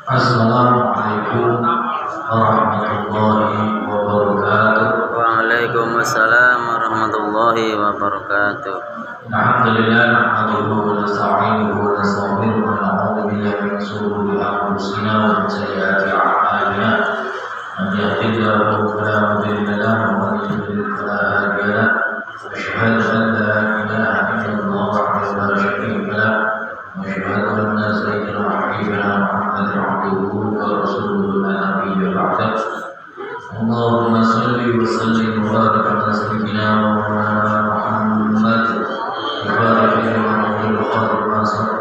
Assalamualaikum warahmatullahi wabarakatuh. Waalaikumsalam warahmatullahi wabarakatuh. Alhamdulillah nahmaduhu wa nasta'inuhu wa nastaghfiruhu wa na'udzu billahi min shururi anfusina wa min sayyiati a'malina. Man yahdihillahu fala mudilla lahu wa man yudlil fala hadiya lahu. Asyhadu an la ilaha illallah wahdahu la syarika lahu wa asyhadu anna sayyidina wa habibana Muhammadan abduhu wa rasuluhu la nabiyya ba'dahu. Allahumma shalli wa sallim wa barik ala sayyidina wa maulana Muhammad وبارك على محمد الخاتم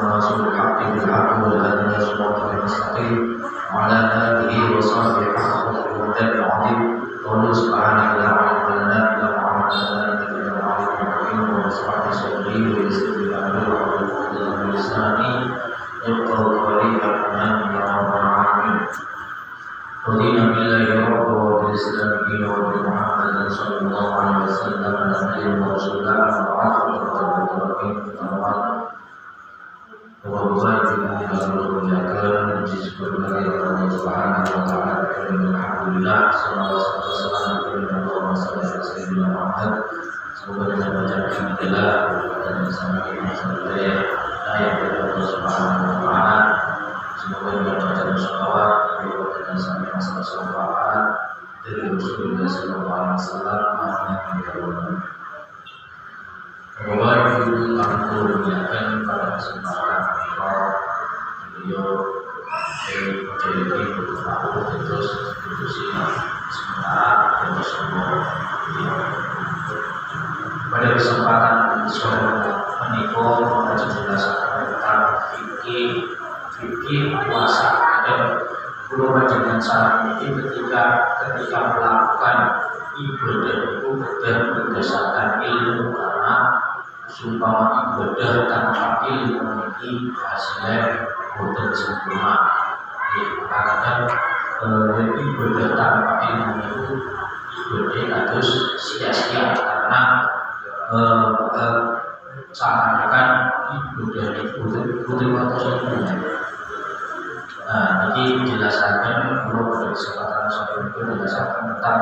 ناصر الحق بالحق والهادي الى صراطك المستقيم وعلى اله وصحبه حق قدره ومقداره العظيم. قوله سبحانه لا علم لنا الا ما علمتنا انك انت العليم الحكيم. واشرح لي صدري ويسر لي امري واحلل عقدة من لساني يفقهوا قولي. امين يا رب العالمين. رضينا بالله ربا وبالاسلام دينا وبمحمد صلى الله عليه وسلم نبيا ورسولا وبعث semoga dengan bacaan kita dan bersama kita yang berdoa subhanahu wa ta'ala. Semoga dengan bacaan sholawat dan sampai masalah sholawat dari Rasulullah sallallahu alaihi wasallam. Amin ya rabbal alamin. Aku mengingatkan pada kesempatan beliau jadi aku terus sementara dan semua. Pada kesempatan sore menikah kita jelaskan tentang fikih puasa dan berubah dengan cara ini ketika melakukan ibadah itu berdasarkan ilmu, karena sumpah ibadah tanpa ilmu ini hasilnya bukan sempurna. Karena ibadah tanpa ilmu itu ibadah harus sia-sia, karena seakan-akan ibadah itu bukan waktu sempurna. Nah, ini dijelaskan dulu pada kesempatan saya itu dijelaskan tentang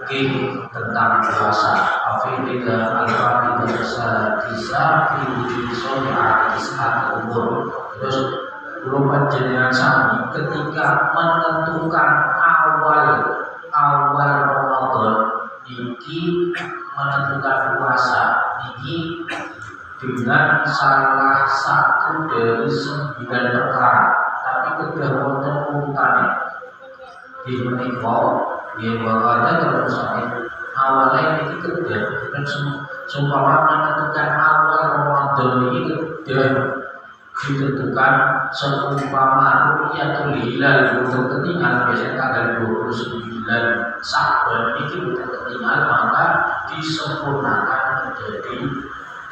fikih tentang puasa. Afidika al-fatiha bisa diwujud soal kisah umur. Terus belum panjenengan sami ketika menentukan awal Ramadan iki menentukan puasa iki dengan salah satu dari 9 perkara, tapi kedah wonten urutannya di menika yang bakal terus awalnya ini kedah dan seumpama menentukan awal Ramadan ini kedah ditentukan seumpama ru'yatul hilal untuk ketinggalan biasanya tanggal 29 Sya'ban ini untuk ketinggalan, maka disempurnakan menjadi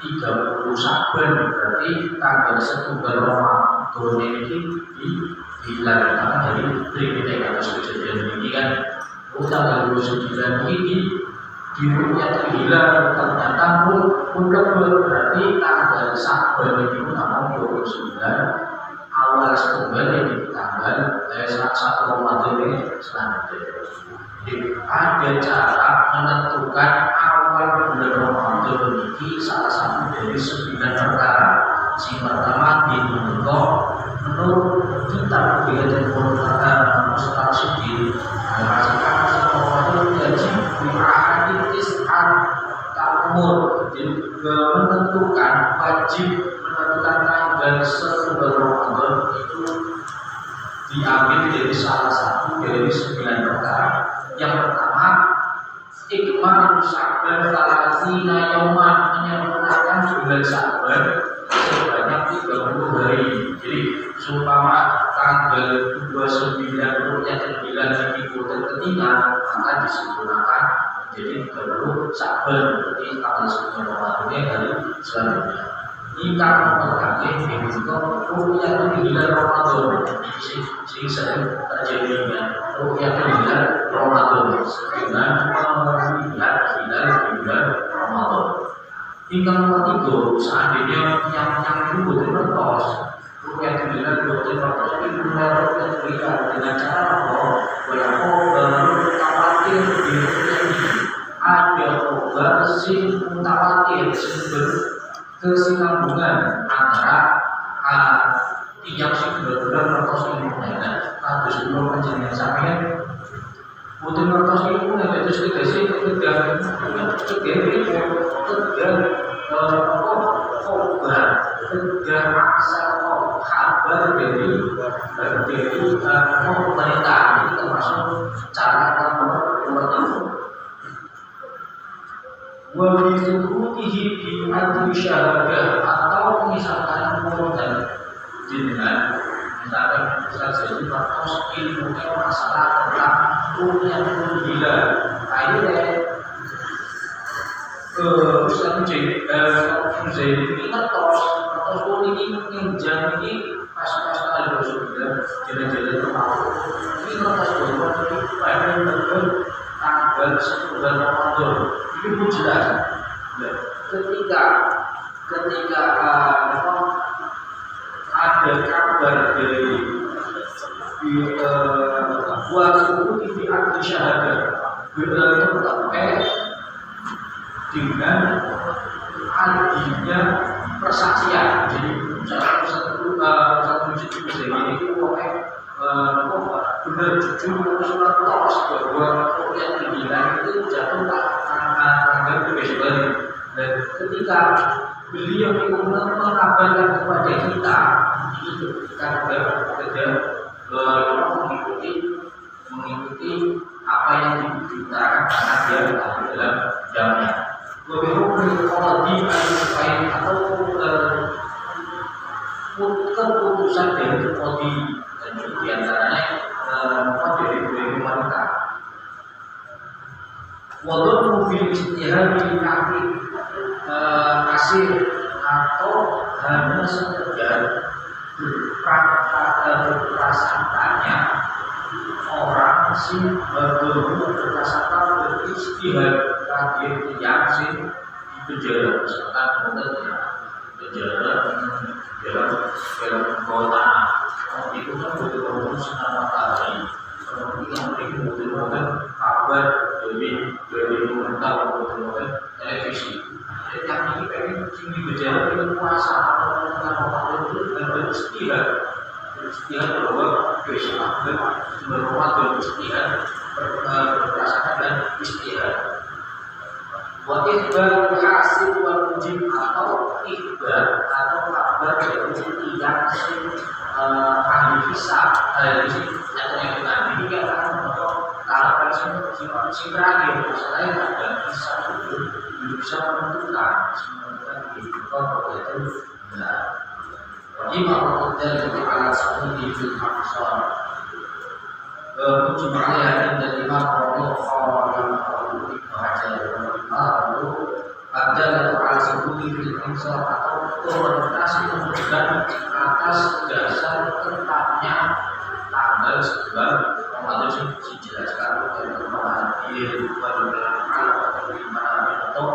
30 Sya'ban, berarti tanggal 1 Ramadan ini dihilangkan dari berikutnya kasus kejadian ini kan. Tanggal 29 ini diru'yatul hilal ternyata pun berarti tanggal Sya'ban ini tanggal 29 awal Sya'ban ini tanggal 1 Ramadan ini selanjutnya. Jadi ada cara menentukan awal bulan Ramadan ini salah satu dari 9 perkara. Yang pertama menurut kitab Bidatul Mustaqsyidin al-Masihkan Ramadan gaji bi'ahadin is'ar ta'umur. Jadi menentukan wajib menentukan tanggal 1 Ramadan itu diambil dari salah satu dari 9 perkara. Yang pertama, ikmal Sya'ban talatina yauman, menyempurnakan bulan Sya'ban sebanyak 30 hari. Jadi seumpama tanggal 29 ru'yatul hilal ini bulan ketiga, maka disempurnakan menjadi 30 Sya'ban, berarti tanggal 9 Ramadan hari selanjutnya. Jika memperhatikan itu ru'yatul hilal Ramadan, sing sering terjadinya ru'yatul hilal Ramadan dengan melihat hilal bulan Ramadan. Tinggal nomor 3, seandainya yang itu betul-betul Rukyat hilal bukan waktu tapi benar rukyat hilal dengan cara apa? Berapa mutawatir ada obat sing mutawatir sumber kesinambungan antara tiap sumber atau sumber atau sebelum penjelasan sampai butuh ngertos ilmu yang itu sudah sih kemudian obat kemudian asal kabar dari pemerintah ini termasuk cara wabisukutihi bi'adli syahadah atau misalkan dan dengan misalkan jadi terkos ilmu masalah tentang punya gila akhirnya Ustaz Mujaid ini terkos ini menginjam ini pas-pas kali sudah jalan-jalan terlalu ini terkos bahwa ini pada tanggal 10 Ramadan ini pun jelas ketika ada kabar dari buat suku TV anti syahadat bertepatnya dengan adanya persaksian. Jadi satu masjid ini pokoknya benar jujur surat tos bahwa yang dibilang itu jatuh tanggal kebesaran. Dan ketika beliau itu mengabarkan kepada kita itu kita mengikuti apa yang diberitakan karena dia ada dalam jamnya. Beberapa kalau di atau keputusan dari kodi dan diantaranya dari wanita. Walau mobil istihad di kaki hasil atau hanya sekedar berprasangkanya orang sih berprasangka beristihad kaget yang sih di penjara misalkan penjara dalam kota itu kan betul-betul sinar matahari yang betul-betul kabar dari pemerintah betul-betul televisi. Yang ini pengen tinggi berjalan dengan puasa atau dengan beristihad bahwa besok Ramadan istihad berdasarkan dan istihad. Wa ikhbar hasil wal mujib atau ikhbar atau kabar dari yang ahli hisab ahli atau yang tadi ini akan kabar si terakhir selain ada hisab itu belum bisa menentukan di itu benar. Wajibah dari alat sahih fil aqsar. Jumlahnya dan lima orang lalu ada alat sahih fil aqsar atau orientasi memberikan atas dasar tetapnya tanggal sebulan Ramadan dijelaskan oleh hadir pada atau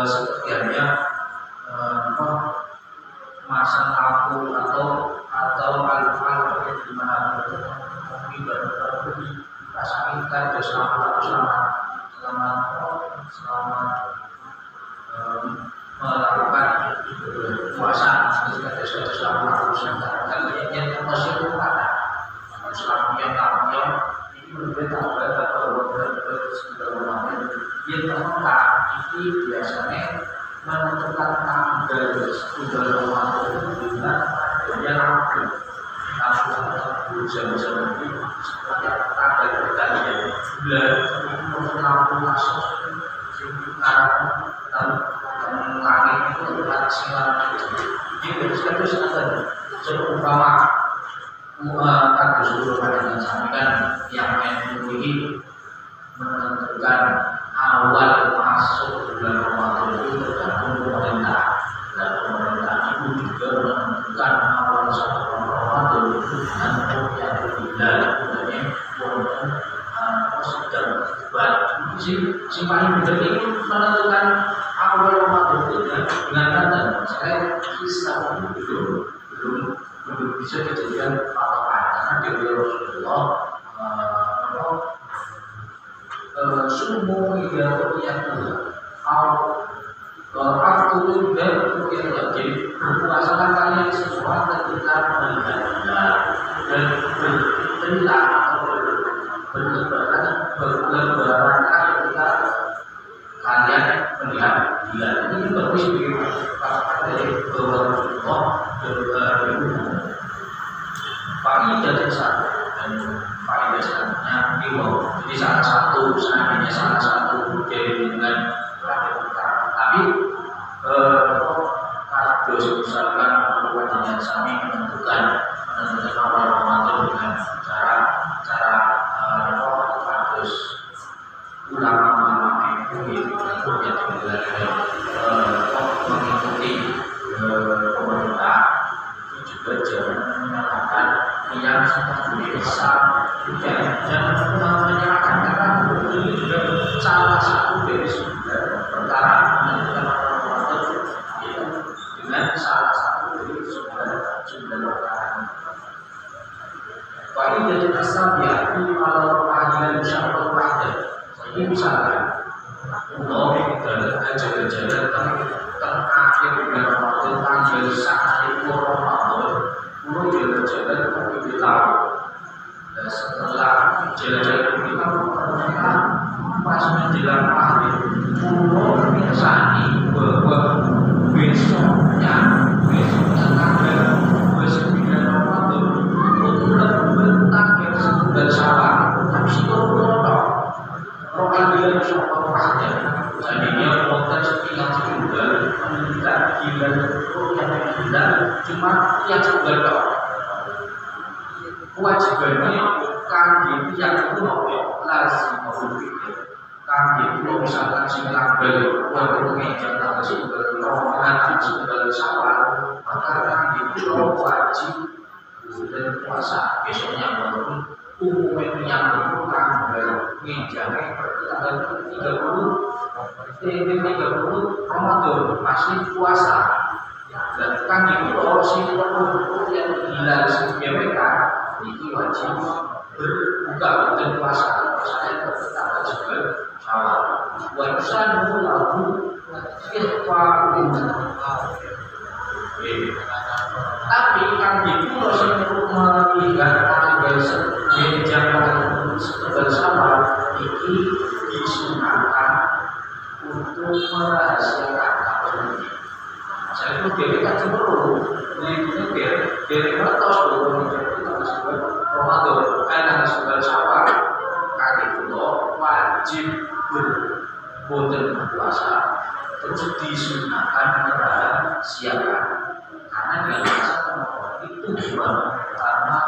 seperti halnya masa lalu atau hal-hal di mana dipasangkan selama melakukan puasa ketika selama yang masih ada selama yang ini berbeda atau yang terbuka ini biasanya menentukan tanggal sudah Ramadan bulan dia rapi tapi bersama-sama ini tanggal berkali bulan itu masuk langit itu adalah sinar jadi status seumpama kata seluruh pada sampaikan yang memiliki menentukan awal masuk bulan Ramadan itu tergantung pemerintah dan pemerintah itu juga menentukan awal satu Ramadan itu dengan yang berbeda adanya sedang buat si paling benar ini menentukan awal Ramadan itu dengan kata saya dan rukyah wajib berpuasalah kalian sesuatu ketika melihat hilal dan berteriak atau berlebaran ketika kalian melihat hilal. Ini bagus dikatakan dari Allah berumum. Pagi dari satu dan pagi dasarnya diwaw. Jadi salah satu dari dengan tapi kados misalkan kewajiban sami menentukan awal Ramadan dengan cara kados ulama itu mengikuti pemerintah itu juga jangan menyalahkan yang seperti besar jangan menyalahkan karena ini juga salah satu dari perkara menentukan Ramadan dengan salah satu dari sumber perkara. Pak ini jadi asal ya ini kalau panggilan syarul wahdah. Jadi misalkan Allah jalan-jalan terakhir bulan Ramadan tanggal 1 Ramadan, Allah jalan-jalan ke tahu. Dan setelah jalan-jalan kita pas menjelang maghrib, Allah mirsani bahwa besoknya tanggal 29 Ramadan itu tanggal 9 Syawal, tapi seluruh panggilan syarul wahdah. Jadinya konten sekilas juga menunjukkan bulan yang bulan cuma yang sebentar. Kewajibannya kangge yang itu lazim berpikir. Kangge itu misalkan tanggal mengejar tanggal 9 Ramadan 9 Syawal, maka kangge itu wajib dan puasa besoknya walaupun umumnya yang itu tanggal ngejarnya tanggal 30 Ramadan masih puasa. Dan kan itu si yang hilal sebelumnya itu wajib berbuka dan puasa. Puasanya tanggal 9 Syawal. Wajib lagu tapi kan itu Rasul melihat tanggal 9 Syawal ini disunahkan untuk merahasiakan kabar ini. Saya itu dari kacamata, dari atas bahwa tanggal 9 Ramadan, tanggal 9 Syawal, kali itu wajib berpuasa, terus disunahkan merahasiakan. Karena dalam masa itu bukan karena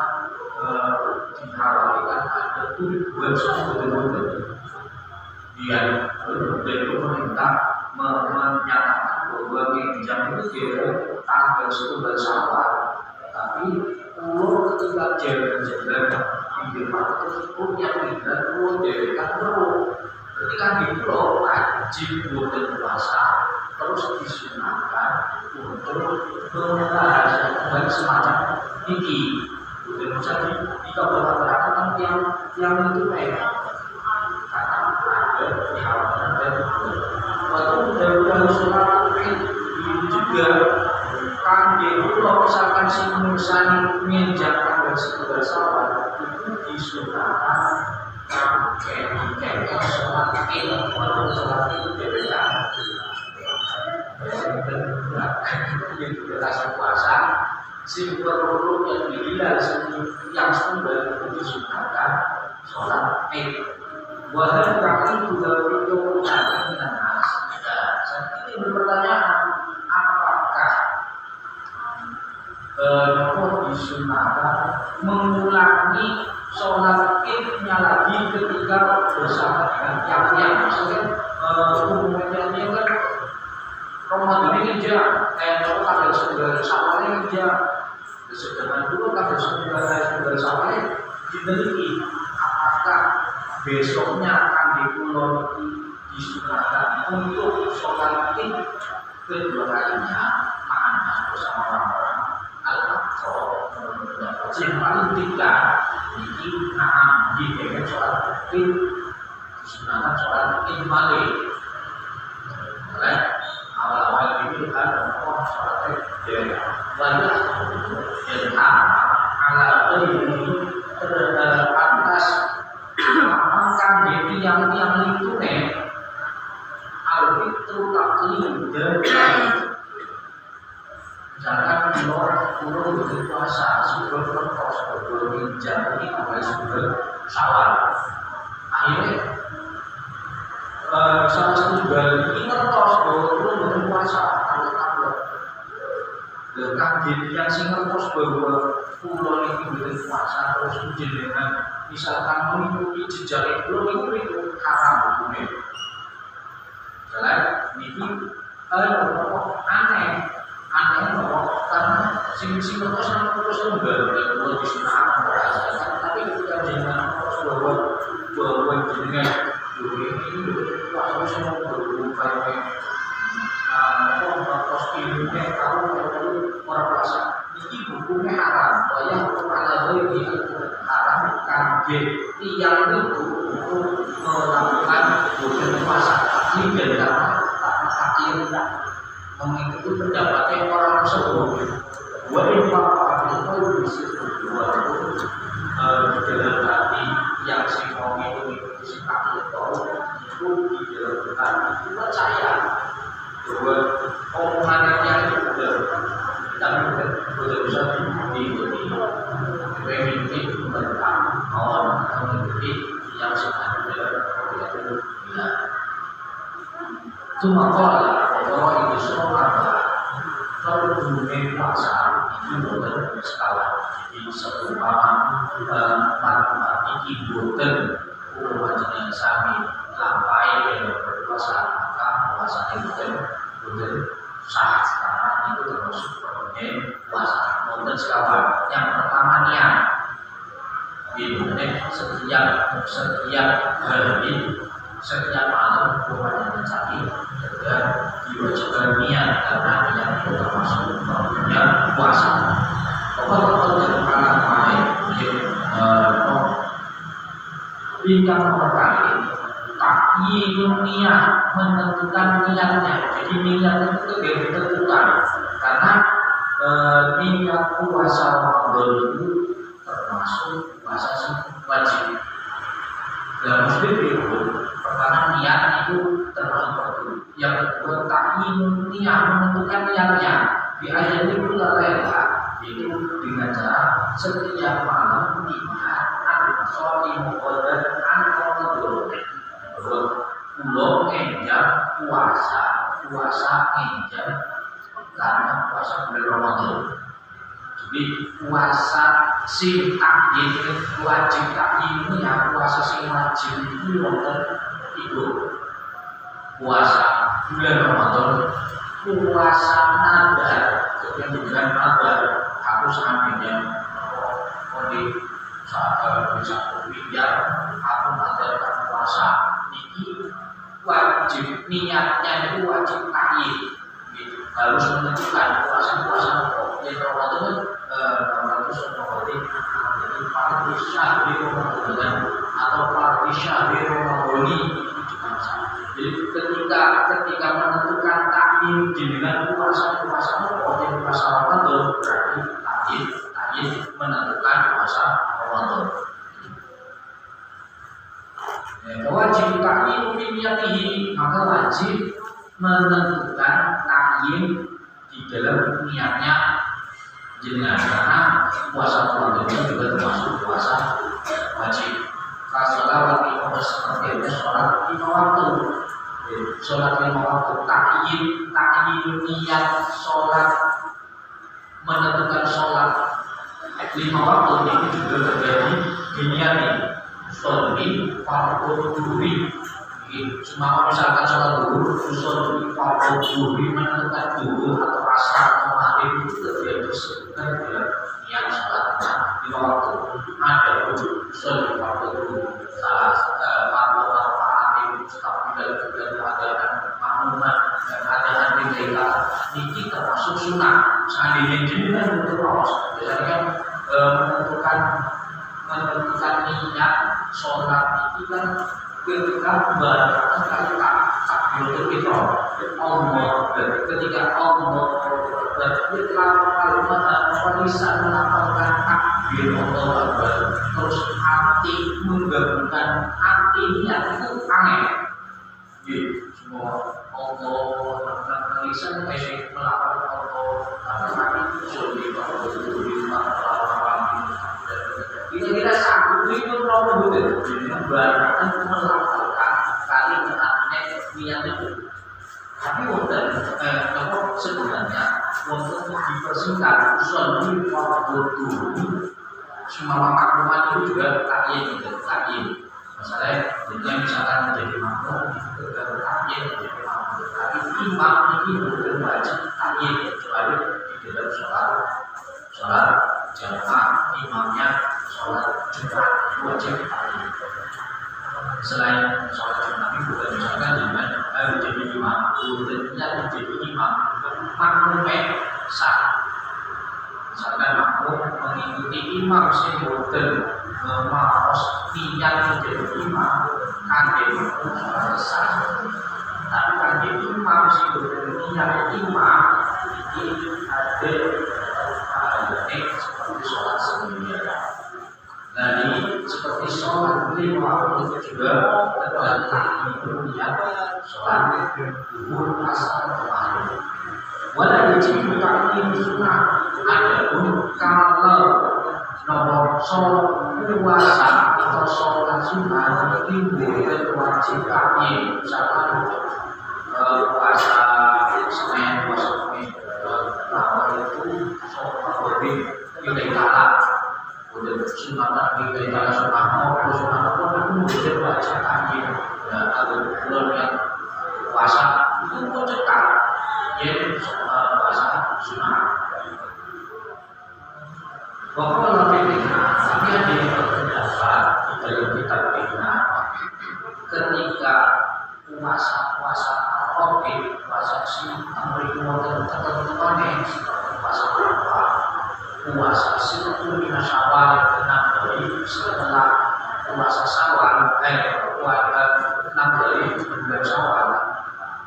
dihalalkan ada tujuan sebenarnya. Dia dari pemerintah menyatakan bahwa pinjam itu dia tanggal 9 Syawal, tapi pulau ketika jalan-jalan di market tersebut yang tidak pulau dari kantor, ketika di pulau wajib berpuasa terus disunahkan untuk merahasiakan semacam ini. Dan misalnya jika berlaku yang itu waktu dari sholat ini juga kan kalau misalkan si Mursani menginjak tanggal 9 Syawal itu disunahkan pakai sholat ini walaupun sholat itu berbeda. Itu rasa puasa simbol yang dilihat yang sumber itu disunahkan sholat id. Wahai kami juga itu ada nanas. Saat ini berpertanyaan, apakah disunahkan mengulangi sholat idnya lagi ketika bersama dengan yang maksudnya umumnya kan Ramadan ini dia kalau tanggal 9 Syawal ini dia sedangkan dulu tanggal 9 Syawal diteliti apakah besoknya akan dipulau disunahkan untuk sholat id kedua kalinya mana bersama orang-orang al-Aqsa yang paling tiga ini di bagian sholat id disunahkan sholat id balik. Awal-awal ini wala dan ala ini atas makan di tiang-tiang itu al-fitru taklim dan jangan pulau berpuasa sebelum berpuasa sebelum jam ini sampai sebelum sawal akhirnya salah satu juga ini ngertos bahwa pulau berpuasa kalau kaget yang sing ngertos bahwa pulau ini berpuasa terus dengan misalkan mengikuti jejak pulau itu haram hukumnya jalan ini aneh karena sing terus enggak kalau disunahkan merasakan tapi ketika dengan bahwa dengan ini waktu semua berupaya kos ilmunya kalau merasa ini hukumnya haram bahaya hukum ala ini haram kaget tiang itu untuk melakukan berpuasa ini dan karena akhir mengikuti pendapatnya orang tersebut. Walaupun itu walaupun di dalam hati yang si mau itu si kaki itu di dalam hati percaya bahwa omongannya itu benar, tapi betul-betul bisa diikuti. Mengikuti tentang orang mengikuti yang sebenarnya itu benar. Cuma kalau itu semua kalau dunia puasa itu bukan skala jadi satu matematik bukan wajibnya sami lampai dengan berpuasa maka puasa itu bukan sah karena itu termasuk dunia puasa bukan skala yang pertama niat itu setiap hari setiap malam wajibnya sami dan diwajibkan niat karena niat itu termasuk punya puasa. Pokok-pokok dari para main bintang perkali takyinun niat menentukan niatnya. Jadi niat itu ditentukan karena niat puasa Ramadan itu termasuk puasa wajib. Dalam muslim itu pertama niat itu termasuk wajib. Yang kedua takyin niat menentukan niatnya di ayat itu adalah itu dengan cara setiap malam niat an-sholi muqaddar an-qadar pulau enjam puasa enjam karena puasa bulan Ramadan. Jadi puasa sing takyin wajib takyin ya puasa sing wajib itu wonten itu puasa bulan Ramadan, puasa nadar, kemudian nadar aku sampainya di bisa biar aku nadarkan puasa ini wajib niatnya itu wajib takyin gitu. Harus menentukan puasa yang Ramadan Ramadan seperti parti syahri Ramadan atau parti syahri Ramadan. Jadi ketika menentukan takyin dengan puasa Ramadan berarti takyin menentukan puasa Ramadan. Wajib takyin niatihi maka wajib menentukan takyin di dalam niatnya jenengan karena puasa Ramadan juga termasuk puasa wajib. Kasolawat itu seperti sholat 5 waktu. Sholat 5 waktu takyin niat sholat menentukan sholat 5 waktu ini juga terjadi diniati sholli fardhu dhuhri. Semua misalkan sholat zuhur sholli fardhu dhuhri menentukan zuhur atau asar atau maghrib itu terjadi disebutkan dalam niat sholat 5 waktu. Ada sholli fardhu dhuhri salah fardhu al-fa'atim tapi dalam keadaan makmumat dan keadaan mereka ini termasuk sunnah. Seandainya jenengan terus biasanya menentukan niat sholat itu kan ketika barang takbiratul ihram Allah ketika Allah lisan melafalkan takbir Allahu Akbar, terus hati menggabungkan hati niat itu aneh. Semua Allah lisan masih melafalkan Allah, tapi sulit kira-kira satu itu nomor betul. Jadi berarti melafalkan kalimatnya niat itu. Tapi wonten sebenarnya wonten dipersingkat usul waktu semua maklumat itu juga takyin. Misalnya misalkan menjadi makmum itu takyin menjadi makmum. Tapi imam ini bukan wajib takyin kecuali di dalam sholat jamaah imamnya sholat Jumat wajib takyin. Selain sholat Jumat itu bukan misalkan dengan menjadi imam, tentunya menjadi imam makmumnya sah. Misalkan makmum mengikuti imam sehingga memaos niat menjadi imam kangen sholat sah. Tapi kangen imam sehingga niat imam ini ada seperti sholat sendirian. Jadi seperti sholat lima waktu juga tergantung itu niat sholat duhur, asar, maghrib. Walau wajib taklim sunnah. Adapun kalau nomor sholat puasa atau sholat sunnah timbul wajib taklim. Misalkan puasa Senin, puasa Kamis, itu sholat wajib tidak kalah. Sunnah Nabi kita sunnah itu sudah wajib taklim. Ada bulan yang puasa itu cetak, jadi puasa sunnah. Pokoknya lebih tapi ada pendapat di dalam kitab Bina ketika puasa Ramadan, puasa Syawal tertentu puasa berapa? Puasa Situ Mina Syawal 6 hari setelah puasa Syawal puasa 6 hari bulan Syawal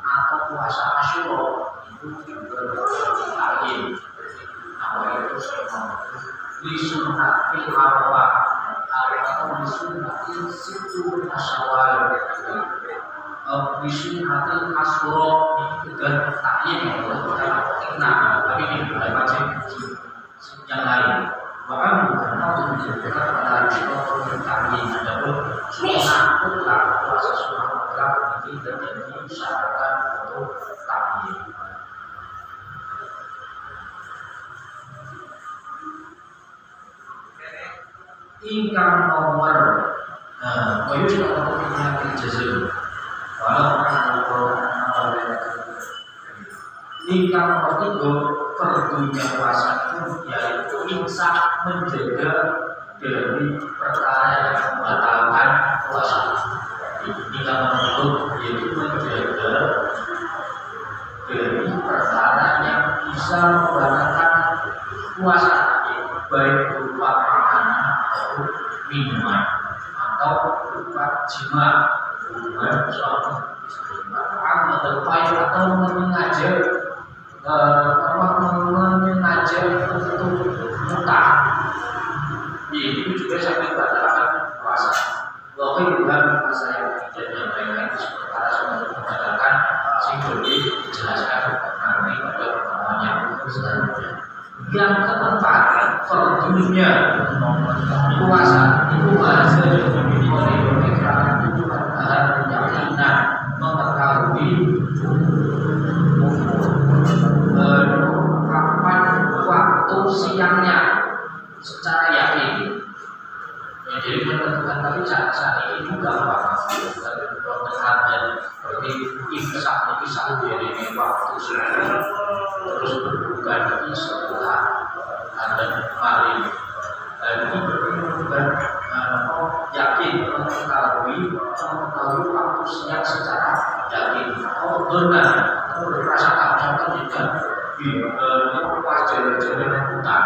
atau puasa Asyura itu juga taklim. Nama itu disunnati Arafah atau disunnati Situ Mina Syawal, disunnati Asyura itu juga taklim. Nah, tapi ini bukan wajib yang lain. Bahkan bukan untuk menjadikan pada taklim. Adapun sunnah mutlak, puasa sunnah mutlak ini terjadi syarat untuk taklim. Ingkang nomor koyo sudah mengingat jazim. Ingkang nomor 3 perdunya puasa itu yaitu imsak menjaga dari perkara yang membatalkan puasa. Ingkang nomor 2 yaitu menjaga dari perkara yang bisa membatalkan puasa, baik berupa makanan atau minuman atau berupa jima, hubungan suami istri, atau mengajar untuk muta. Itu juga sampai membatalkan puasa. Waktu bukan puasa yang tidak diabaikan sementara sudah membatalkan sehingga dijelaskan nanti pada pertemuan yang selanjutnya. Yang keempat, perdunya puasa itu harus dimiliki oleh pemikiran dan keyakinan mengetahui kapan waktu siangnya secara yakin. Jadi menentukan tapi saat ini juga dan seperti imsak dari waktu siang terus berbuka lagi setelah ada maghrib. Ini berbukan yakin mengetahui waktu siang secara yakin atau benar atau berdasarkan contoh juga di wajar-wajar hutan.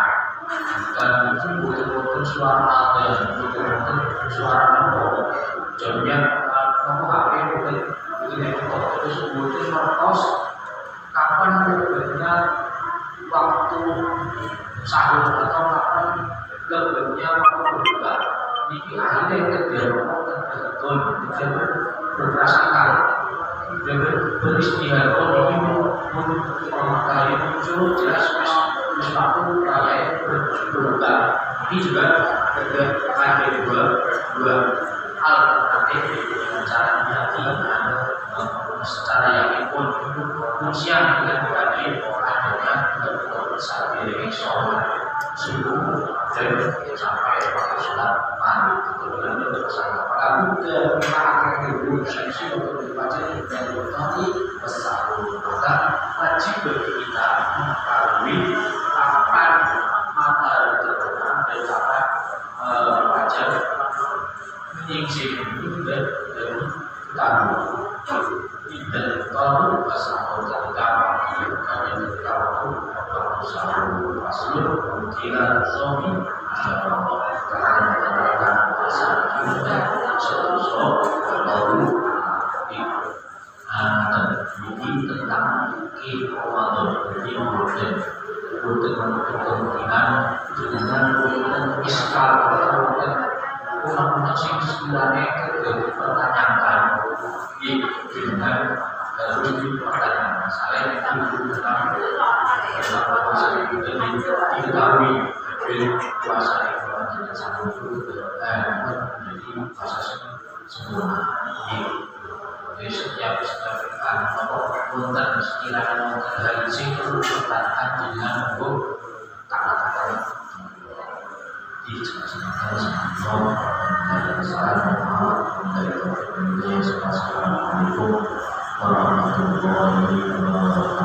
Dan itu betul-betul suara dan betul-betul suara nombor jamnya nomor HP betul-betul terus betul-betul kapan benar waktu sahur atau kapan lebihnya waktu berbuka. Ini akhirnya terjadi betul berprasangka dengan beristihad ini mengetahui muncul jelas waktu raya berbuka. Ini juga ada dua alternatif dengan cara hati secara yakin pun siang dengan tadi adanya saat diri sholat subuh dan sampai waktu sholat maghrib kemudian bersama para budak akan diberi sesi untuk dibaca dan tadi bersahur maka wajib bagi kita mengetahui kapan matahari terbenam dan kapan fajar menyingsing dan tahu dan tahu bersahur ketika kami tahu bersahur masuk kira suami karena mengatakan asal kita sosok baru dan ini tentang Ramadan ini untuk kemungkinan dengan iskal dan orang-orang yang sebenarnya dipertanyakan dengan pertanyaan saya itu tentang puasa itu diketahui puasa itu tidak satu menjadi puasa sempurna. Jadi setiap punten sekiranya dari situ pertanyaan dengan kata-kata dijelaskan sama dan Assalamualaikum warahmatullahi wabarakatuh.